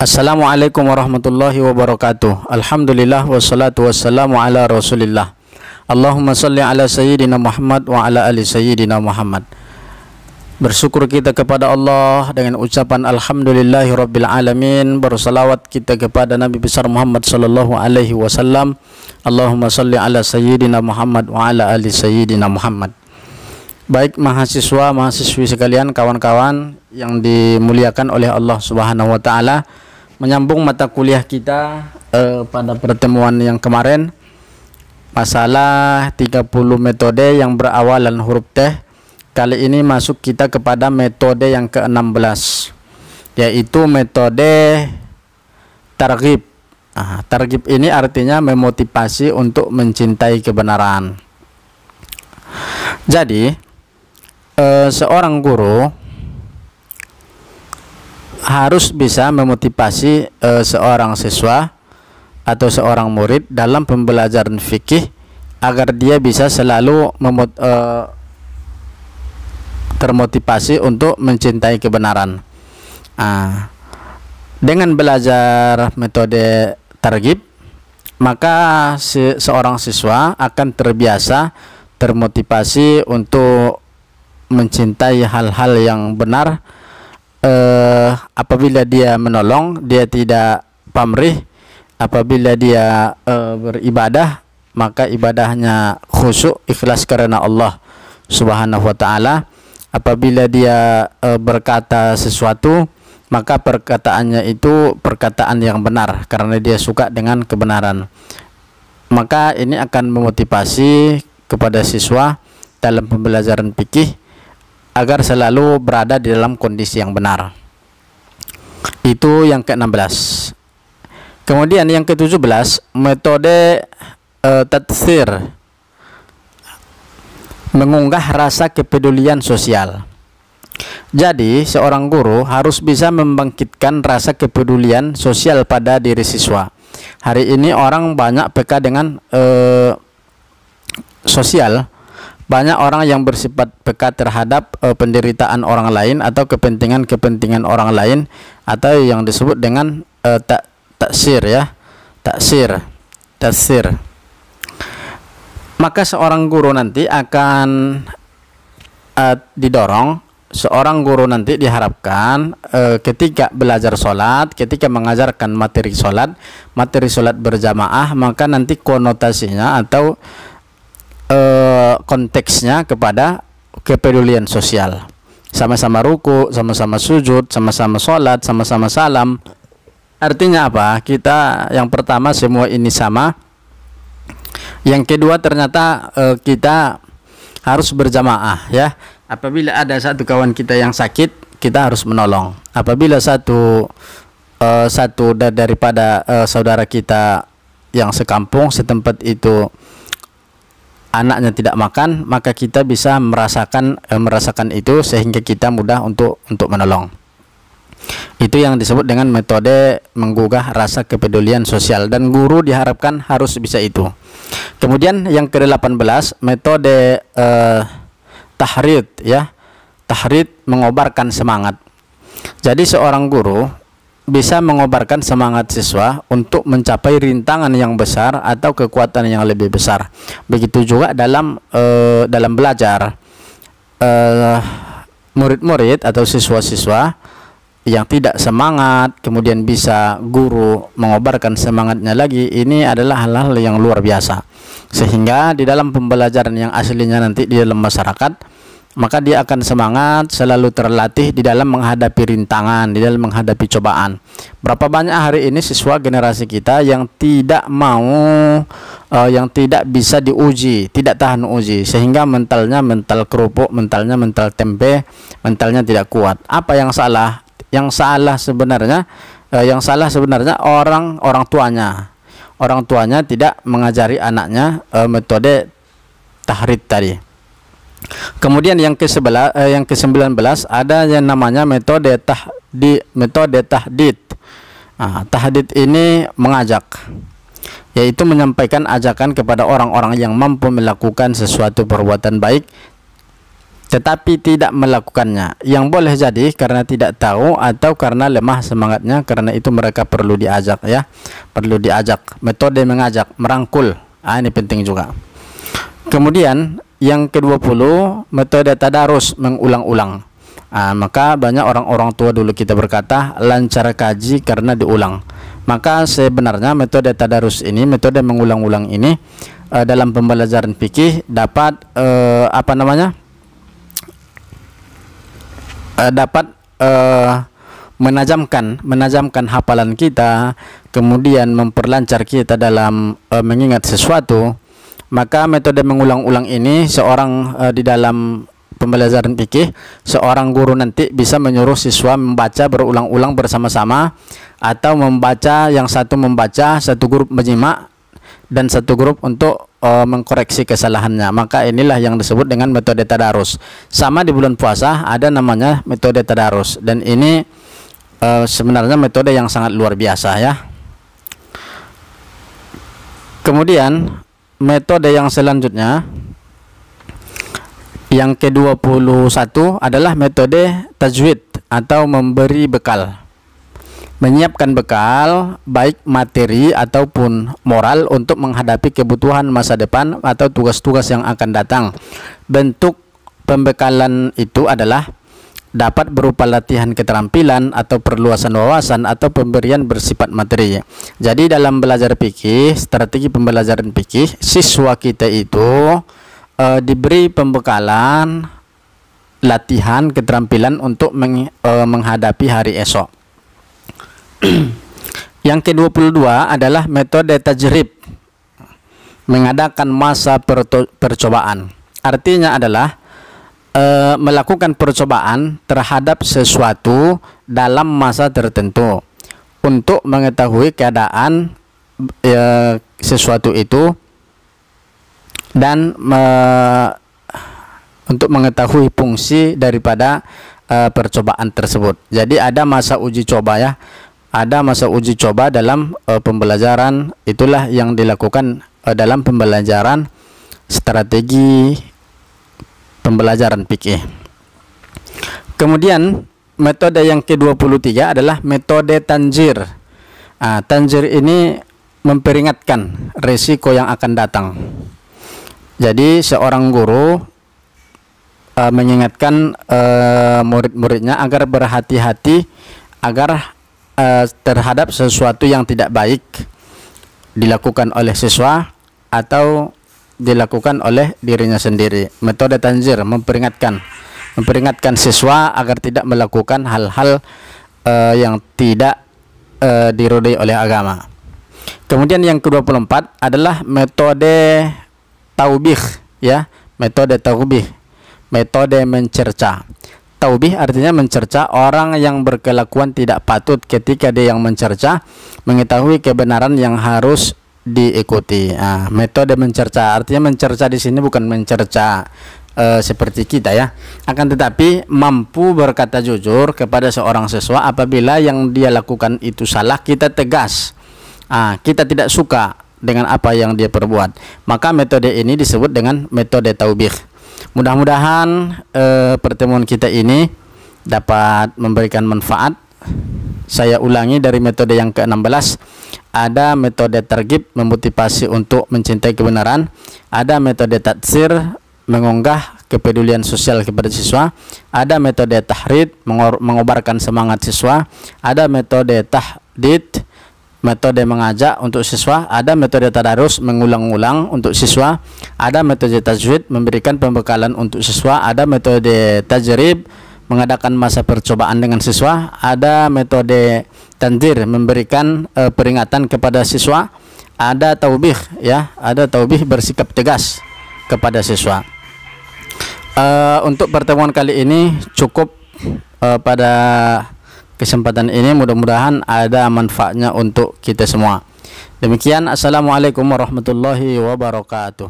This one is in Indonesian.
Assalamualaikum warahmatullahi wabarakatuh. Alhamdulillah wassalatu wassalamu ala rasulillah. Allahumma salli ala sayyidina Muhammad wa ala ali sayyidina Muhammad. Bersyukur kita kepada Allah dengan ucapan alhamdulillahi rabbil alamin. Bersalawat kita kepada Nabi besar Muhammad sallallahu alaihi wasallam. Allahumma salli ala sayyidina Muhammad wa ala ali sayyidina Muhammad. Baik mahasiswa, mahasiswi sekalian, kawan-kawan yang dimuliakan oleh Allah Subhanahu wa taala, menyambung mata kuliah kita pada pertemuan yang kemarin, masalah 30 metode yang berawalan huruf T. Kali ini masuk kita kepada metode yang ke-16, yaitu metode targhib. Targhib ini artinya memotivasi untuk mencintai kebenaran. Jadi seorang guru harus bisa memotivasi seorang siswa atau seorang murid dalam pembelajaran fikih agar dia bisa selalu termotivasi untuk mencintai kebenaran. Dengan belajar metode targhib, maka seorang siswa akan terbiasa termotivasi untuk mencintai hal-hal yang benar. Apabila dia menolong, dia tidak pamrih. Apabila dia beribadah, maka ibadahnya khusyuk, ikhlas karena Allah Subhanahu wa taala. Apabila dia berkata sesuatu, maka perkataannya itu perkataan yang benar karena dia suka dengan kebenaran. Maka ini akan memotivasi kepada siswa dalam pembelajaran fikih agar selalu berada di dalam kondisi yang benar. Itu yang ke-16. Kemudian yang ke-17, metode tatsir, mengunggah rasa kepedulian sosial. Jadi seorang guru harus bisa membangkitkan rasa kepedulian sosial pada diri siswa. Hari ini orang banyak peka dengan sosial. Banyak orang yang bersifat peka terhadap penderitaan orang lain atau kepentingan orang lain, atau yang disebut dengan taksir, ya, taksir. Maka seorang guru nanti akan didorong, seorang guru nanti diharapkan ketika belajar sholat, ketika mengajarkan materi sholat berjamaah, maka nanti konotasinya atau konteksnya kepada kepedulian sosial. Sama-sama ruku, sama-sama sujud, sama-sama sholat, sama-sama salam. Artinya apa? Kita yang pertama semua ini sama. Yang kedua ternyata kita harus berjamaah, ya. Apabila ada satu kawan kita yang sakit, kita harus menolong. Apabila satu daripada saudara kita yang sekampung setempat itu anaknya tidak makan, maka kita bisa merasakan itu sehingga kita mudah untuk menolong. Itu yang disebut dengan metode menggugah rasa kepedulian sosial, dan guru diharapkan harus bisa itu. Kemudian yang ke-18, metode tahrid, ya. Tahrid, mengobarkan semangat. Jadi seorang guru bisa mengobarkan semangat siswa untuk mencapai rintangan yang besar atau kekuatan yang lebih besar. Begitu juga dalam belajar, murid-murid atau siswa-siswa yang tidak semangat, kemudian bisa guru mengobarkan semangatnya lagi. Ini adalah hal-hal yang luar biasa, sehingga di dalam pembelajaran yang aslinya nanti di dalam masyarakat, maka dia akan semangat, selalu terlatih di dalam menghadapi rintangan, di dalam menghadapi cobaan. Berapa banyak hari ini siswa generasi kita yang tidak mau, yang tidak bisa diuji, tidak tahan uji, sehingga mentalnya mental kerupuk, mentalnya mental tempe, mentalnya tidak kuat. Apa yang salah? Yang salah sebenarnya orang tuanya. Orang tuanya tidak mengajari anaknya metode tahrid tadi. Kemudian yang ke-19 ada yang namanya metode tahdid. Tahdid ini mengajak, yaitu menyampaikan ajakan kepada orang-orang yang mampu melakukan sesuatu perbuatan baik tetapi tidak melakukannya. Yang boleh jadi karena tidak tahu atau karena lemah semangatnya, karena itu mereka perlu diajak ya, perlu diajak. Metode mengajak, merangkul, ini penting juga. Kemudian yang ke-20, metode tadarus, mengulang-ulang. Maka banyak orang-orang tua dulu kita berkata lancar kaji karena diulang. Maka sebenarnya metode tadarus ini, metode mengulang-ulang ini dalam pembelajaran fikih dapat dapat menajamkan hafalan kita, kemudian memperlancar kita dalam mengingat sesuatu. Maka metode mengulang-ulang ini seorang di dalam pembelajaran fikih, seorang guru nanti bisa menyuruh siswa membaca berulang-ulang bersama-sama, atau membaca, yang satu membaca, satu grup menyimak, dan satu grup untuk mengkoreksi kesalahannya. Maka inilah yang disebut dengan metode tadarus. Sama di bulan puasa ada namanya metode tadarus, dan ini sebenarnya metode yang sangat luar biasa ya. Kemudian metode yang selanjutnya, yang ke-21 adalah metode tajwid atau memberi bekal. Menyiapkan bekal baik materi ataupun moral untuk menghadapi kebutuhan masa depan atau tugas-tugas yang akan datang. Bentuk pembekalan itu adalah dapat berupa latihan keterampilan atau perluasan wawasan atau pemberian bersifat materi. Jadi dalam belajar fikih, strategi pembelajaran fikih, siswa kita itu diberi pembekalan latihan keterampilan untuk menghadapi hari esok. Yang ke-22 adalah metode tajrib, mengadakan masa percobaan. Artinya adalah melakukan percobaan terhadap sesuatu dalam masa tertentu untuk mengetahui keadaan sesuatu itu, dan untuk mengetahui fungsi daripada percobaan tersebut. Jadi ada masa uji coba ya, ada masa uji coba dalam pembelajaran. Itulah yang dilakukan dalam pembelajaran strategi pembelajaran fikih. Kemudian metode yang ke-23 adalah metode tanzir. Tanzir ini memperingatkan resiko yang akan datang. Jadi seorang guru mengingatkan murid-muridnya agar berhati-hati agar terhadap sesuatu yang tidak baik dilakukan oleh siswa atau dilakukan oleh dirinya sendiri. Metode tanzir, memperingatkan siswa agar tidak melakukan hal-hal yang tidak diridhoi oleh agama. Kemudian yang ke-24 adalah metode taubih ya, metode taubih, metode mencerca. Taubih artinya mencerca orang yang berkelakuan tidak patut. Ketika dia yang mencerca, mengetahui kebenaran yang harus diikuti. Metode mencerca, artinya mencerca di sini bukan mencerca seperti kita ya, akan tetapi mampu berkata jujur kepada seorang siswa. Apabila yang dia lakukan itu salah, kita tegas, kita tidak suka dengan apa yang dia perbuat, maka metode ini disebut dengan metode taubih. Mudah-mudahan pertemuan kita ini dapat memberikan manfaat. Saya ulangi, dari metode yang ke-16 ada metode targhib, memotivasi untuk mencintai kebenaran. Ada metode tatsir, mengunggah kepedulian sosial kepada siswa. Ada metode tahrid, mengobarkan semangat siswa. Ada metode tahdid, metode mengajak untuk siswa. Ada metode tadarus, mengulang-ulang untuk siswa. Ada metode tajwid, memberikan pembekalan untuk siswa. Ada metode tajrib, mengadakan masa percobaan dengan siswa. Ada metode tanzir, memberikan peringatan kepada siswa. Ada taubih ya, ada taubih, bersikap tegas kepada siswa. Untuk pertemuan kali ini cukup pada kesempatan ini. Mudah-mudahan ada manfaatnya untuk kita semua. Demikian, assalamualaikum warahmatullahi wabarakatuh.